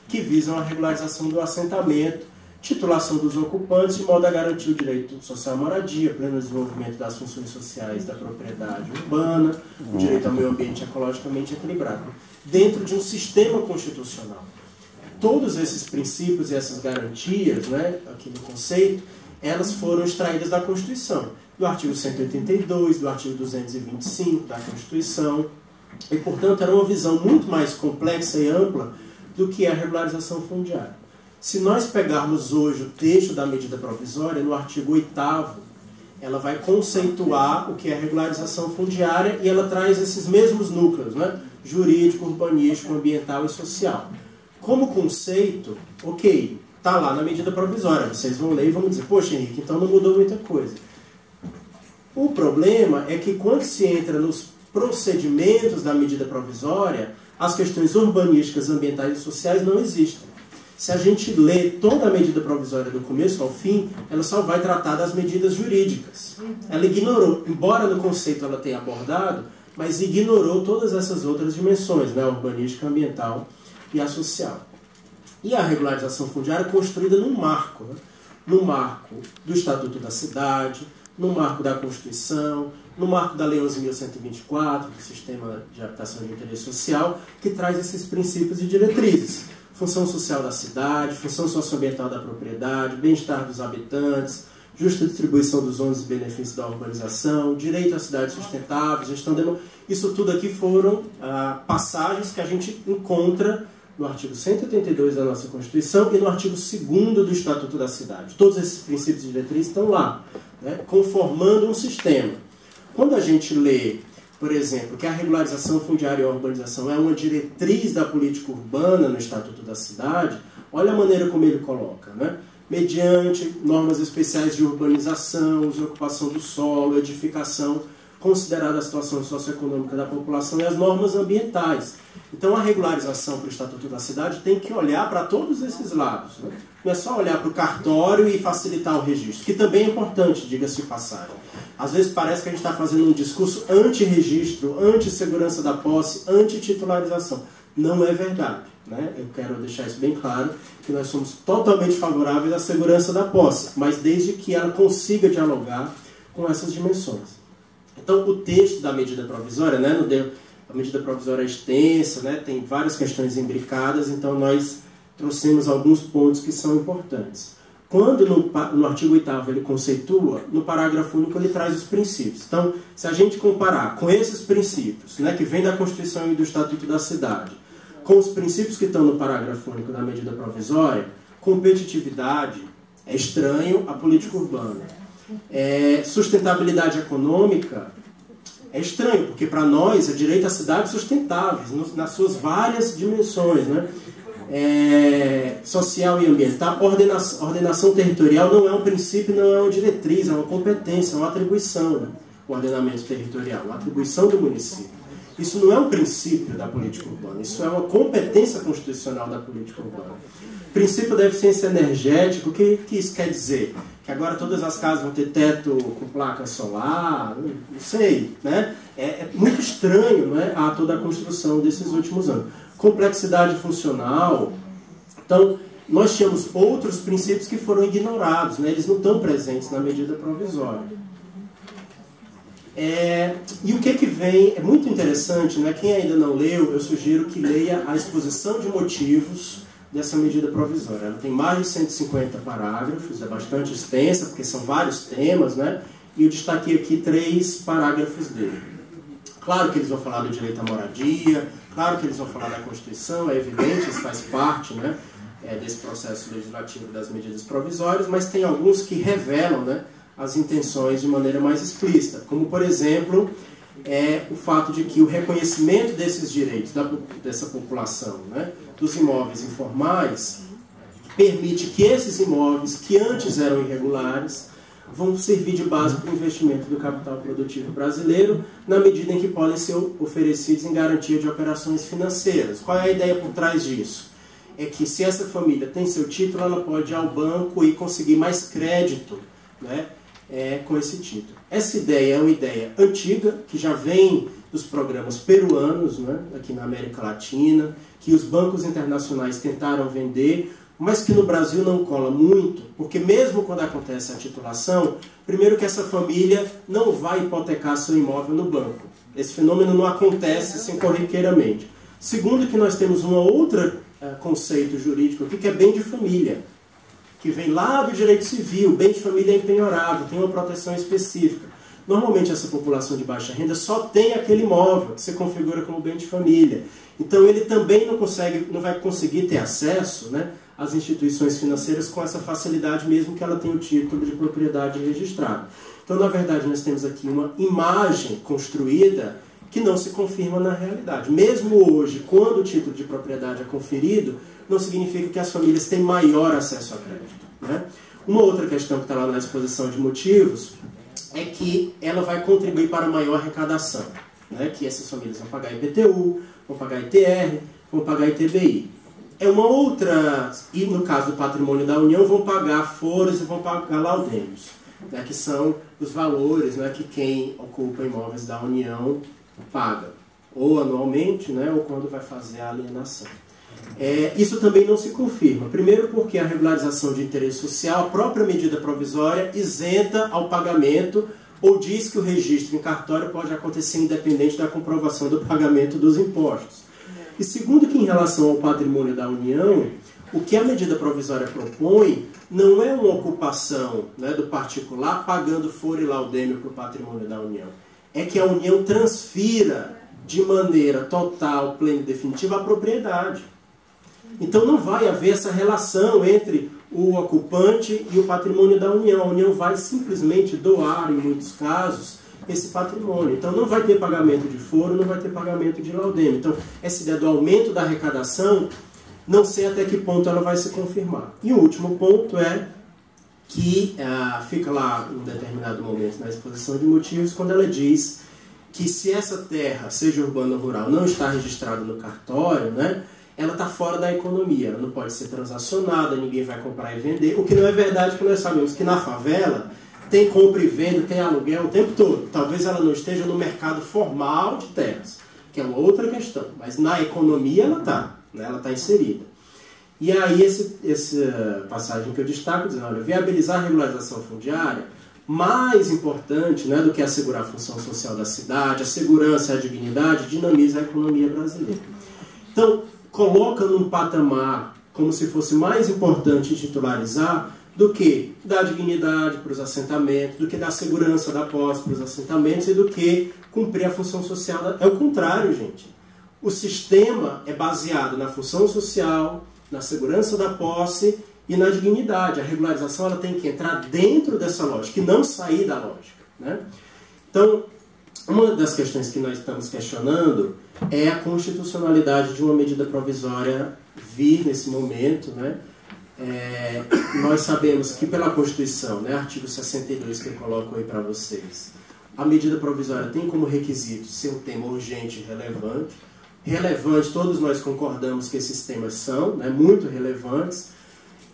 que visam a regularização do assentamento, titulação dos ocupantes, de modo a garantir o direito social à moradia, pleno desenvolvimento das funções sociais da propriedade urbana, o direito ao meio ambiente ecologicamente equilibrado, dentro de um sistema constitucional. Todos esses princípios e essas garantias, né, aqui no conceito, elas foram extraídas da Constituição, do artigo 182, do artigo 225 da Constituição, e, portanto, era uma visão muito mais complexa e ampla do que a regularização fundiária. Se nós pegarmos hoje o texto da medida provisória, no artigo 8º, ela vai conceituar o que é a regularização fundiária e ela traz esses mesmos núcleos, né? Jurídico, urbanístico, ambiental e social. Como conceito, ok, está lá na medida provisória, vocês vão ler e vão dizer, poxa, Henrique, então não mudou muita coisa. O problema é que quando se entra nos procedimentos da medida provisória, as questões urbanísticas, ambientais e sociais não existem. Se a gente lê toda a medida provisória do começo ao fim, ela só vai tratar das medidas jurídicas. Ela ignorou, embora no conceito ela tenha abordado, mas ignorou todas essas outras dimensões, né? A urbanística, a ambiental e a social. E a regularização fundiária é construída num marco, né? No marco do Estatuto da Cidade, no marco da Constituição, no marco da Lei 11.124, do Sistema de Habitação de Interesse Social, que traz esses princípios e diretrizes. Função social da cidade, função socioambiental da propriedade, bem-estar dos habitantes, justa distribuição dos ônus e benefícios da urbanização, direito à cidade sustentável, gestão demográfica. Isso tudo aqui foram passagens que a gente encontra no artigo 182 da nossa Constituição e no artigo 2º do Estatuto da Cidade. Todos esses princípios e diretrizes estão lá, né, conformando um sistema. Quando a gente lê, por exemplo, que a regularização fundiária e a urbanização é uma diretriz da política urbana no Estatuto da Cidade, olha a maneira como ele coloca, né? Mediante normas especiais de urbanização, uso e ocupação do solo, edificação, considerada a situação socioeconômica da população e as normas ambientais. Então a regularização para o Estatuto da Cidade tem que olhar para todos esses lados, né? Não é só olhar para o cartório e facilitar o registro, que também é importante, diga-se de passagem. Às vezes parece que a gente está fazendo um discurso anti-registro, anti-segurança da posse, anti-titularização. Não é verdade, né? Eu quero deixar isso bem claro, que nós somos totalmente favoráveis à segurança da posse, mas desde que ela consiga dialogar com essas dimensões. Então, o texto da medida provisória, né, a medida provisória é extensa, né, tem várias questões imbricadas, então nós trouxemos alguns pontos que são importantes. Quando no artigo 8º ele conceitua, no parágrafo único ele traz os princípios. Então, se a gente comparar com esses princípios, né, que vem da Constituição e do Estatuto da Cidade, com os princípios que estão no parágrafo único da medida provisória, competitividade é estranho à política urbana. Sustentabilidade econômica é estranho, porque para nós é direito a cidades sustentáveis, nas suas várias dimensões, né? Social e ambiental. Ordenação territorial não é um princípio, não é uma diretriz, é uma competência, é uma atribuição, né? O ordenamento territorial, uma atribuição do município. Isso não é um princípio da política urbana, isso é uma competência constitucional da política urbana. Princípio da eficiência energética, o que isso quer dizer? Que agora todas as casas vão ter teto com placa solar, não sei, né? É muito estranho, né, a toda a construção desses últimos anos. Complexidade funcional. Então, nós tínhamos outros princípios que foram ignorados, né? Eles não estão presentes na medida provisória. E o que vem, é muito interessante, né? Quem ainda não leu, eu sugiro que leia a exposição de motivos dessa medida provisória. Ela tem mais de 150 parágrafos, é bastante extensa, porque são vários temas, né? E eu destaquei aqui 3 parágrafos dele. Claro que eles vão falar do direito à moradia, claro que eles vão falar da Constituição, é evidente, isso faz parte, né, desse processo legislativo das medidas provisórias, mas tem alguns que revelam, né, as intenções de maneira mais explícita, como, por exemplo, o fato de que o reconhecimento desses direitos dessa população, né, dos imóveis informais, permite que esses imóveis, que antes eram irregulares, vão servir de base para o investimento do capital produtivo brasileiro, na medida em que podem ser oferecidos em garantia de operações financeiras. Qual é a ideia por trás disso? É que se essa família tem seu título, ela pode ir ao banco e conseguir mais crédito, né, com esse título. Essa ideia é uma ideia antiga, que já vem dos programas peruanos, né, aqui na América Latina, que os bancos internacionais tentaram vender, mas que no Brasil não cola muito, porque mesmo quando acontece a titulação, primeiro que essa família não vai hipotecar seu imóvel no banco. Esse fenômeno não acontece assim corriqueiramente. Segundo que nós temos um outro conceito jurídico aqui, que é bem de família, que vem lá do direito civil. Bem de família é empenhorável, tem uma proteção específica. Normalmente essa população de baixa renda só tem aquele imóvel que se configura como bem de família. Então ele também não vai conseguir ter acesso, né, às instituições financeiras com essa facilidade, mesmo que ela tenha o título de propriedade registrado. Então, na verdade, nós temos aqui uma imagem construída que não se confirma na realidade. Mesmo hoje, quando o título de propriedade é conferido, não significa que as famílias têm maior acesso a crédito, né? Uma outra questão que está lá na exposição de motivos é que ela vai contribuir para maior arrecadação, né? Que essas famílias vão pagar IPTU, vão pagar ITR, vão pagar ITBI. É uma outra, e no caso do patrimônio da União, vão pagar foros e vão pagar laudêmios, né? Que são os valores, né, que quem ocupa imóveis da União paga, ou anualmente, né, ou quando vai fazer a alienação. Isso também não se confirma. Primeiro porque a regularização de interesse social, a própria medida provisória, isenta ao pagamento ou diz que o registro em cartório pode acontecer independente da comprovação do pagamento dos impostos. E segundo que em relação ao patrimônio da União, o que a medida provisória propõe não é uma ocupação, né, do particular pagando foro e laudêmio para o patrimônio da União. É que a União transfira de maneira total, plena e definitiva a propriedade. Então não vai haver essa relação entre o ocupante e o patrimônio da União. A União vai simplesmente doar, em muitos casos, esse patrimônio. Então não vai ter pagamento de foro, não vai ter pagamento de laudêmio. Então essa ideia do aumento da arrecadação, não sei até que ponto ela vai se confirmar. E o último ponto é que fica lá em um determinado momento na exposição de motivos, quando ela diz que se essa terra, seja urbana ou rural, não está registrada no cartório, né, ela está fora da economia, ela não pode ser transacionada, ninguém vai comprar e vender, o que não é verdade, que nós sabemos que na favela tem compra e venda, tem aluguel o tempo todo. Talvez ela não esteja no mercado formal de terras, que é uma outra questão, mas na economia ela está, né, ela está inserida. E aí essa passagem que eu destaco, dizendo, olha, viabilizar a regularização fundiária, mais importante, né, do que assegurar a função social da cidade, a segurança e a dignidade, dinamiza a economia brasileira. Então, coloca num patamar como se fosse mais importante titularizar do que dar dignidade para os assentamentos, do que dar segurança da posse para os assentamentos e do que cumprir a função social. É o contrário, gente. O sistema é baseado na função social, na segurança da posse e na dignidade. A regularização ela tem que entrar dentro dessa lógica e não sair da lógica, né? Então, uma das questões que nós estamos questionando é a constitucionalidade de uma medida provisória vir nesse momento, né? Nós sabemos que pela Constituição, né, artigo 62 que eu coloco aí para vocês, a medida provisória tem como requisito ser um tema urgente e relevante. Relevante, todos nós concordamos que esses temas são, né, muito relevantes,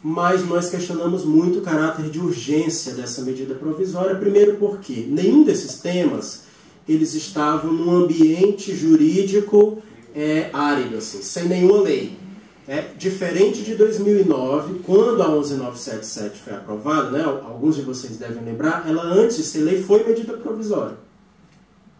mas nós questionamos muito o caráter de urgência dessa medida provisória. Primeiro porque nenhum desses temas eles estavam num ambiente jurídico árido, assim, sem nenhuma lei. Diferente de 2009, quando a 11977 foi aprovada, né, alguns de vocês devem lembrar, ela antes de ser lei foi medida provisória.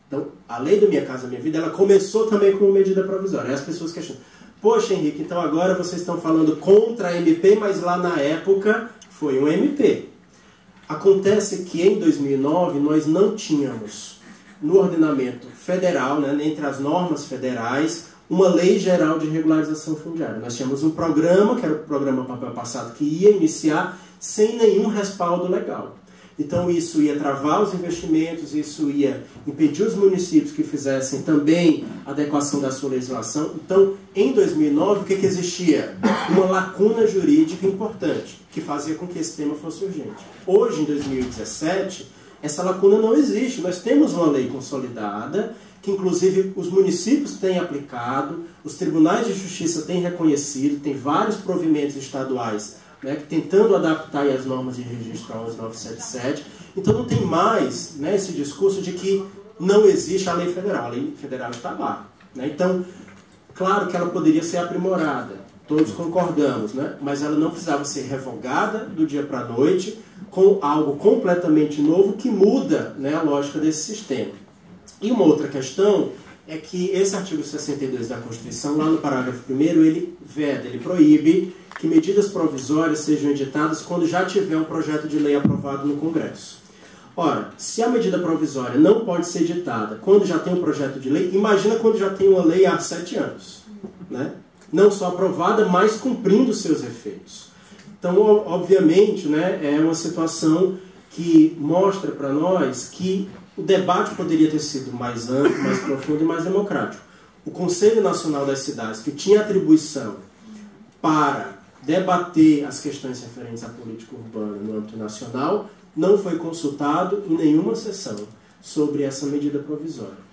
Então, a lei do Minha Casa Minha Vida, ela começou também como medida provisória. Aí as pessoas questionam, poxa Henrique, então agora vocês estão falando contra a MP, mas lá na época foi um MP. Acontece que em 2009 nós não tínhamos no ordenamento federal, né, entre as normas federais, uma lei geral de regularização fundiária. Nós tínhamos um programa, que era o programa Papel Passado, que ia iniciar sem nenhum respaldo legal. Então isso ia travar os investimentos, isso ia impedir os municípios que fizessem também adequação da sua legislação. Então, em 2009, o que existia? Uma lacuna jurídica importante, que fazia com que esse tema fosse urgente. Hoje, em 2017, essa lacuna não existe. Nós temos uma lei consolidada, que inclusive os municípios têm aplicado, os tribunais de justiça têm reconhecido, tem vários provimentos estaduais, né, tentando adaptar as normas de registro a 11977. Então não tem mais, né, esse discurso de que não existe a lei federal está lá. Né? Então, claro que ela poderia ser aprimorada, todos concordamos, né? Mas ela não precisava ser revogada do dia para a noite com algo completamente novo que muda, né, a lógica desse sistema. E uma outra questão é que esse artigo 62 da Constituição, lá no parágrafo 1º, ele veda, ele proíbe que medidas provisórias sejam editadas quando já tiver um projeto de lei aprovado no Congresso. Ora, se a medida provisória não pode ser editada quando já tem um projeto de lei, imagina quando já tem uma lei há 7 anos. Né? Não só aprovada, mas cumprindo seus efeitos. Então, obviamente, né, é uma situação que mostra para nós que o debate poderia ter sido mais amplo, mais profundo e mais democrático. O Conselho Nacional das Cidades, que tinha atribuição para debater as questões referentes à política urbana no âmbito nacional, não foi consultado em nenhuma sessão sobre essa medida provisória.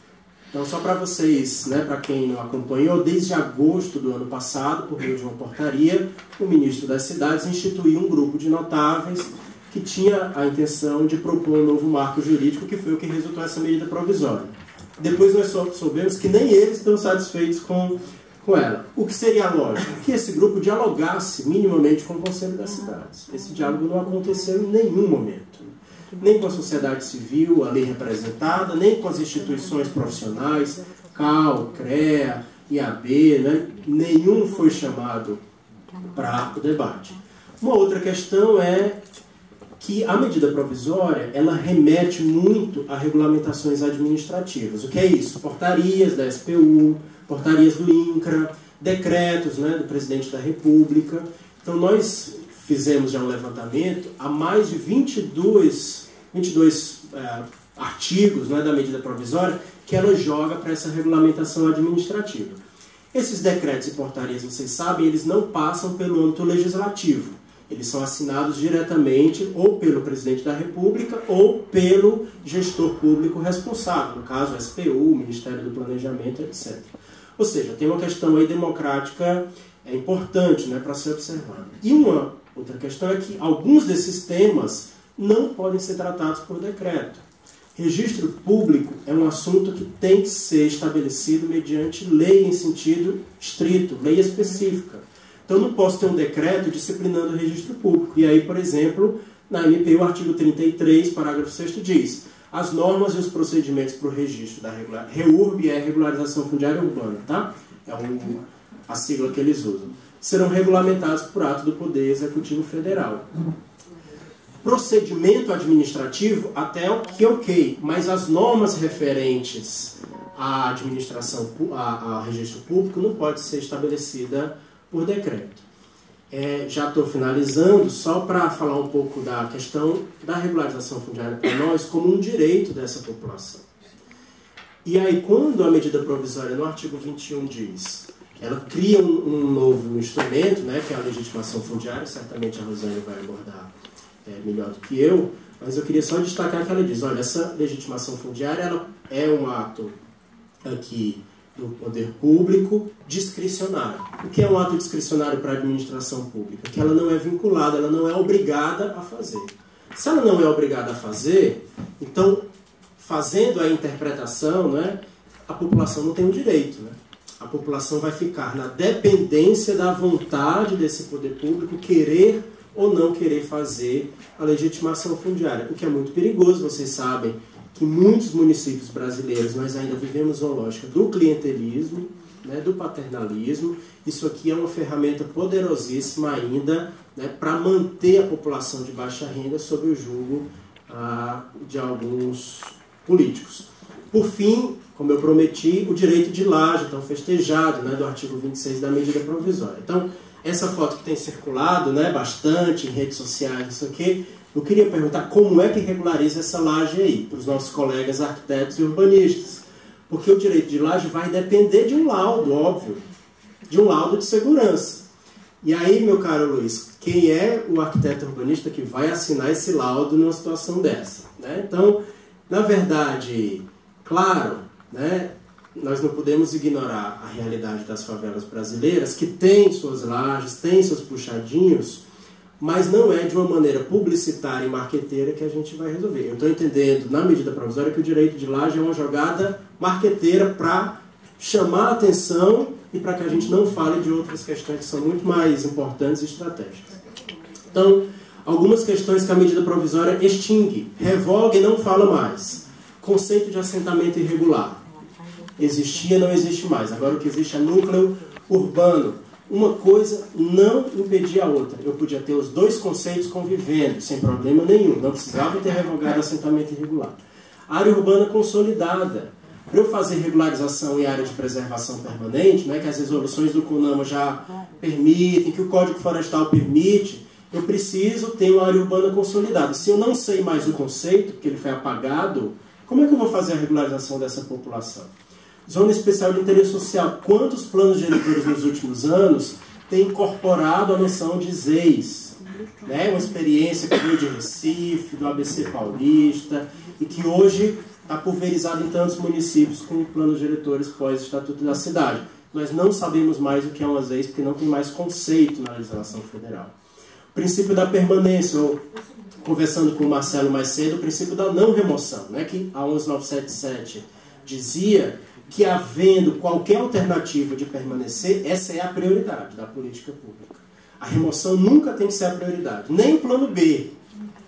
Então, só para vocês, né, para quem não acompanhou, desde agosto do ano passado, por meio de uma portaria, o ministro das Cidades instituiu um grupo de notáveis que tinha a intenção de propor um novo marco jurídico, que foi o que resultou essa medida provisória. Depois nós soubemos que nem eles estão satisfeitos com ela. O que seria lógico? Que esse grupo dialogasse minimamente com o Conselho das Cidades. Esse diálogo não aconteceu em nenhum momento. Nem com a sociedade civil, ali representada, nem com as instituições profissionais, CAL, CREA, IAB, né? Nenhum foi chamado para o debate. Uma outra questão é que a medida provisória, ela remete muito a regulamentações administrativas. O que é isso? Portarias da SPU, portarias do INCRA, decretos, né, do presidente da República. Então, nós fizemos já um levantamento a mais de 22 artigos, né, da medida provisória que ela joga para essa regulamentação administrativa. Esses decretos e portarias, vocês sabem, eles não passam pelo âmbito legislativo. Eles são assinados diretamente ou pelo presidente da República ou pelo gestor público responsável, no caso, o SPU, o Ministério do Planejamento, etc. Ou seja, tem uma questão aí democrática importante, né, para ser observada. E uma outra questão é que alguns desses temas não podem ser tratados por decreto. Registro público é um assunto que tem que ser estabelecido mediante lei em sentido estrito, lei específica. Então, eu não posso ter um decreto disciplinando o registro público. E aí, por exemplo, na MP, o artigo 33, parágrafo 6º diz: as normas e os procedimentos para o registro da REURB é Regularização Fundiária Urbana, tá? É a sigla que eles usam. Serão regulamentados por ato do Poder Executivo Federal. Procedimento administrativo, até o que ok, mas as normas referentes à administração, ao registro público, não pode ser estabelecida por decreto. Já estou finalizando, só para falar um pouco da questão da regularização fundiária para nós como um direito dessa população. E aí, quando a medida provisória no artigo 21 diz, ela cria um novo instrumento, né, que é a legitimação fundiária, certamente a Rosane vai abordar melhor do que eu, mas eu queria só destacar que ela diz, olha, essa legitimação fundiária ela é um ato aqui do poder público discricionário. O que é um ato discricionário para a administração pública? Que ela não é vinculada, ela não é obrigada a fazer. Se ela não é obrigada a fazer, então, fazendo a interpretação, né, a população não tem o direito. Né? A população vai ficar na dependência da vontade desse poder público querer ou não querer fazer a legitimação fundiária, o que é muito perigoso. Vocês sabem que em muitos municípios brasileiros nós ainda vivemos uma lógica do clientelismo, né, do paternalismo. Isso aqui é uma ferramenta poderosíssima ainda, né, para manter a população de baixa renda sob o jugo de alguns políticos. Por fim, como eu prometi, o direito de laje, tão festejado, né, do artigo 26 da medida provisória. Então, essa foto que tem circulado, né, bastante em redes sociais, isso aqui, eu queria perguntar como é que regulariza essa laje aí, para os nossos colegas arquitetos e urbanistas. Porque o direito de laje vai depender de um laudo, óbvio, de um laudo de segurança. E aí, meu caro Luiz, quem é o arquiteto urbanista que vai assinar esse laudo numa situação dessa? Né? Então, na verdade, claro, né, nós não podemos ignorar a realidade das favelas brasileiras, que têm suas lajes, têm seus puxadinhos, mas não é de uma maneira publicitária e marqueteira que a gente vai resolver. Eu estou entendendo, na medida provisória, que o direito de laje é uma jogada marqueteira para chamar a atenção e para que a gente não fale de outras questões que são muito mais importantes e estratégicas. Então, algumas questões que a medida provisória extingue, revoga e não fala mais. Conceito de assentamento irregular. Existia, não existe mais. Agora o que existe é núcleo urbano. Uma coisa não impedia a outra. Eu podia ter os dois conceitos convivendo, sem problema nenhum. Não precisava ter revogado assentamento irregular. Área urbana consolidada. Para eu fazer regularização em área de preservação permanente, né, que as resoluções do CONAMA já permitem, que o Código Florestal permite, eu preciso ter uma área urbana consolidada. Se eu não sei mais o conceito, porque ele foi apagado, como é que eu vou fazer a regularização dessa população? Zona especial de interesse social. Quantos planos diretores nos últimos anos têm incorporado a noção de ZEIS? Né? Uma experiência que veio de Recife, do ABC Paulista, e que hoje está pulverizada em tantos municípios com planos diretores pós-Estatuto da Cidade. Nós não sabemos mais o que é uma ZEIS, porque não tem mais conceito na legislação federal. O princípio da permanência, ou, conversando com o Marcelo mais cedo, o princípio da não remoção, né? Que a 11977 dizia que, havendo qualquer alternativa de permanecer, essa é a prioridade da política pública. A remoção nunca tem que ser a prioridade, nem o plano B.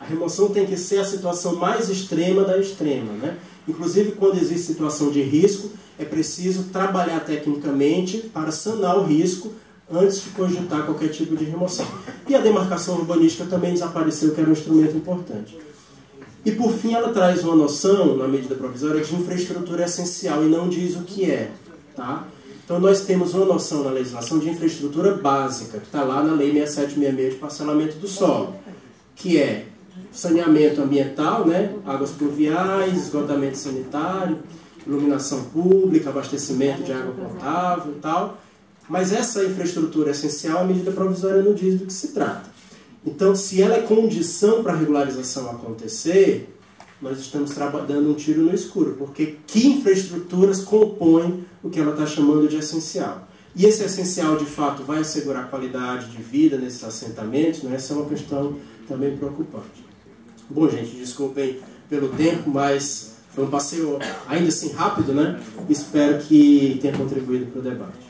A remoção tem que ser a situação mais extrema da extrema, né? Inclusive, quando existe situação de risco, é preciso trabalhar tecnicamente para sanar o risco antes de cogitar qualquer tipo de remoção. E a demarcação urbanística também desapareceu, que era um instrumento importante. E, por fim, ela traz uma noção, na medida provisória, de infraestrutura essencial e não diz o que é. Tá? Então, nós temos uma noção na legislação de infraestrutura básica, que está lá na Lei 6766 de parcelamento do solo, que é saneamento ambiental, né? Águas pluviais, esgotamento sanitário, iluminação pública, abastecimento de água potável e tal. Mas essa infraestrutura essencial, a medida provisória não diz do que se trata. Então, se ela é condição para a regularização acontecer, nós estamos dando um tiro no escuro, porque que infraestruturas compõem o que ela está chamando de essencial? E esse essencial, de fato, vai assegurar a qualidade de vida nesses assentamentos? Né? Essa é uma questão também preocupante. Bom, gente, desculpem pelo tempo, mas foi um passeio ainda assim rápido, né? Espero que tenha contribuído para o debate.